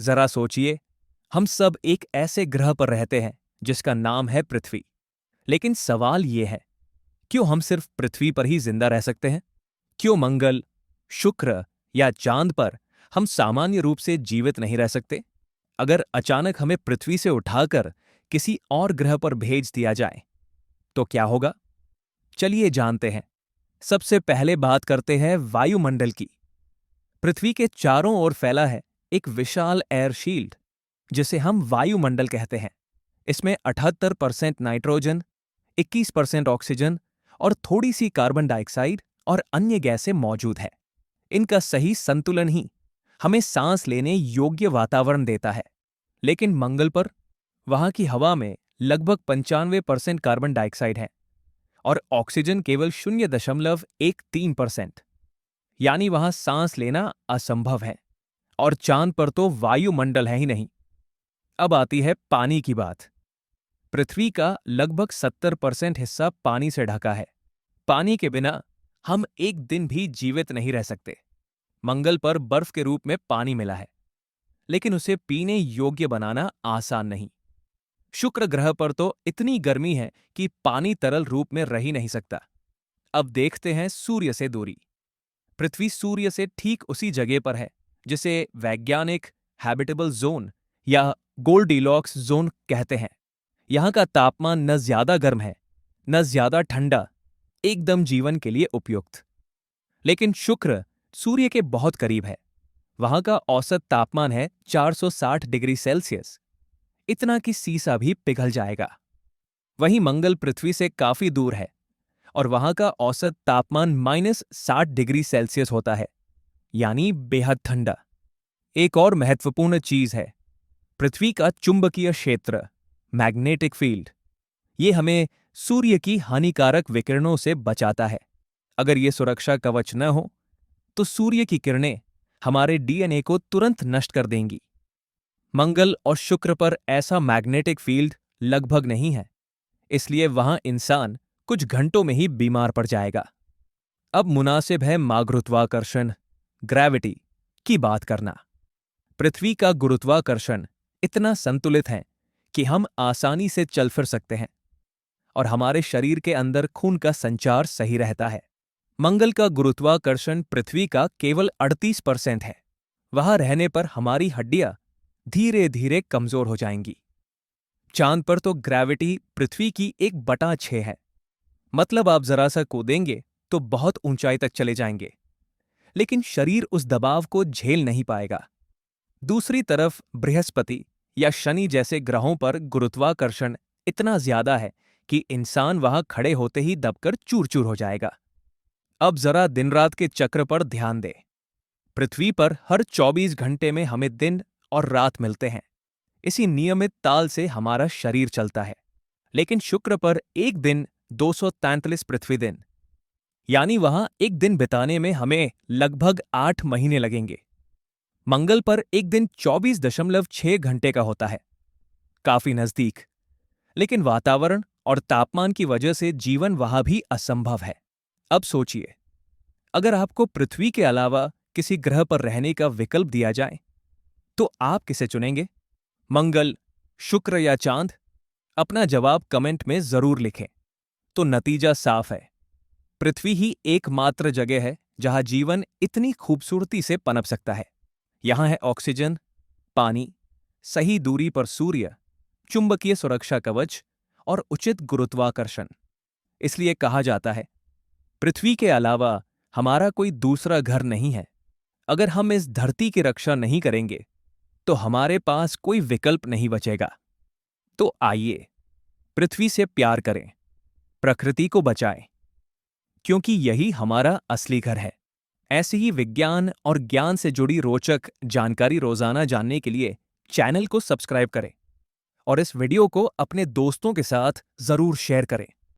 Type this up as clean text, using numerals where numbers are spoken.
जरा सोचिए, हम सब एक ऐसे ग्रह पर रहते हैं जिसका नाम है पृथ्वी। लेकिन सवाल यह है, क्यों हम सिर्फ पृथ्वी पर ही जिंदा रह सकते हैं? क्यों मंगल, शुक्र या चांद पर हम सामान्य रूप से जीवित नहीं रह सकते? अगर अचानक हमें पृथ्वी से उठाकर किसी और ग्रह पर भेज दिया जाए तो क्या होगा? चलिए जानते हैं। सबसे पहले बात करते हैं वायुमंडल की। पृथ्वी के चारों ओर फैला है एक विशाल एयर शील्ड, जिसे हम वायुमंडल कहते हैं। इसमें 78% नाइट्रोजन, 21% ऑक्सीजन और थोड़ी सी कार्बन डाइऑक्साइड और अन्य गैसें मौजूद है। इनका सही संतुलन ही हमें सांस लेने योग्य वातावरण देता है। लेकिन मंगल पर, वहां की हवा में लगभग 95% कार्बन डाइऑक्साइड है और ऑक्सीजन केवल 0.13%। यानी वहां सांस लेना असंभव है। और चांद पर तो वायुमंडल है ही नहीं। अब आती है पानी की बात। पृथ्वी का लगभग 70% हिस्सा पानी से ढका है। पानी के बिना हम एक दिन भी जीवित नहीं रह सकते। मंगल पर बर्फ के रूप में पानी मिला है, लेकिन उसे पीने योग्य बनाना आसान नहीं। शुक्र ग्रह पर तो इतनी गर्मी है कि पानी तरल रूप में रह ही नहीं सकता। अब देखते हैं सूर्य से दूरी। पृथ्वी सूर्य से ठीक उसी जगह पर है जिसे वैज्ञानिक हैबिटेबल जोन या गोल्डीलॉक्स जोन कहते हैं। यहां का तापमान न ज्यादा गर्म है, न ज्यादा ठंडा, एकदम जीवन के लिए उपयुक्त। लेकिन शुक्र सूर्य के बहुत करीब है। वहां का औसत तापमान है 460 डिग्री सेल्सियस, इतना कि सीसा भी पिघल जाएगा। वहीं मंगल पृथ्वी से काफी दूर है और वहां का औसत तापमान -60 डिग्री सेल्सियस होता है, यानी बेहद ठंडा। एक और महत्वपूर्ण चीज है पृथ्वी का चुंबकीय क्षेत्र, मैग्नेटिक फील्ड। ये हमें सूर्य की हानिकारक विकिरणों से बचाता है। अगर ये सुरक्षा कवच न हो तो सूर्य की किरणें हमारे डीएनए को तुरंत नष्ट कर देंगी। मंगल और शुक्र पर ऐसा मैग्नेटिक फील्ड लगभग नहीं है, इसलिए वहां इंसान कुछ घंटों में ही बीमार पड़ जाएगा। अब मुनासिब है मागुरुत्वाकर्षण, ग्रेविटी की बात करना। पृथ्वी का गुरुत्वाकर्षण इतना संतुलित है कि हम आसानी से चल फिर सकते हैं और हमारे शरीर के अंदर खून का संचार सही रहता है। मंगल का गुरुत्वाकर्षण पृथ्वी का केवल 38% है। वहां रहने पर हमारी हड्डियां धीरे धीरे कमजोर हो जाएंगी। चांद पर तो ग्रेविटी पृथ्वी की 1/6 है। मतलब आप जरा सा कूदेंगे तो बहुत ऊंचाई तक चले जाएंगे, लेकिन शरीर उस दबाव को झेल नहीं पाएगा। दूसरी तरफ बृहस्पति या शनि जैसे ग्रहों पर गुरुत्वाकर्षण इतना ज्यादा है कि इंसान वहां खड़े होते ही दबकर चूर चूर हो जाएगा। अब जरा दिन रात के चक्र पर ध्यान दें। पृथ्वी पर हर 24 घंटे में हमें दिन और रात मिलते हैं। इसी नियमित ताल से हमारा शरीर चलता है। लेकिन शुक्र पर एक दिन 243 पृथ्वी दिन, यानी वहां एक दिन बिताने में हमें लगभग 8 महीने लगेंगे। मंगल पर एक दिन 24.6 घंटे का होता है, काफी नजदीक। लेकिन वातावरण और तापमान की वजह से जीवन वहां भी असंभव है। अब सोचिए, अगर आपको पृथ्वी के अलावा किसी ग्रह पर रहने का विकल्प दिया जाए तो आप किसे चुनेंगे? मंगल, शुक्र या चांद? अपना जवाब कमेंट में जरूर लिखें। तो नतीजा साफ है, पृथ्वी ही एकमात्र जगह है जहां जीवन इतनी खूबसूरती से पनप सकता है। यहां है ऑक्सीजन, पानी, सही दूरी पर सूर्य, चुंबकीय सुरक्षा कवच और उचित गुरुत्वाकर्षण। इसलिए कहा जाता है, पृथ्वी के अलावा हमारा कोई दूसरा घर नहीं है। अगर हम इस धरती की रक्षा नहीं करेंगे तो हमारे पास कोई विकल्प नहीं बचेगा। तो आइए पृथ्वी से प्यार करें, प्रकृति को बचाएं, क्योंकि यही हमारा असली घर है। ऐसे ही विज्ञान और ज्ञान से जुड़ी रोचक जानकारी रोजाना जानने के लिए चैनल को सब्सक्राइब करें और इस वीडियो को अपने दोस्तों के साथ जरूर शेयर करें।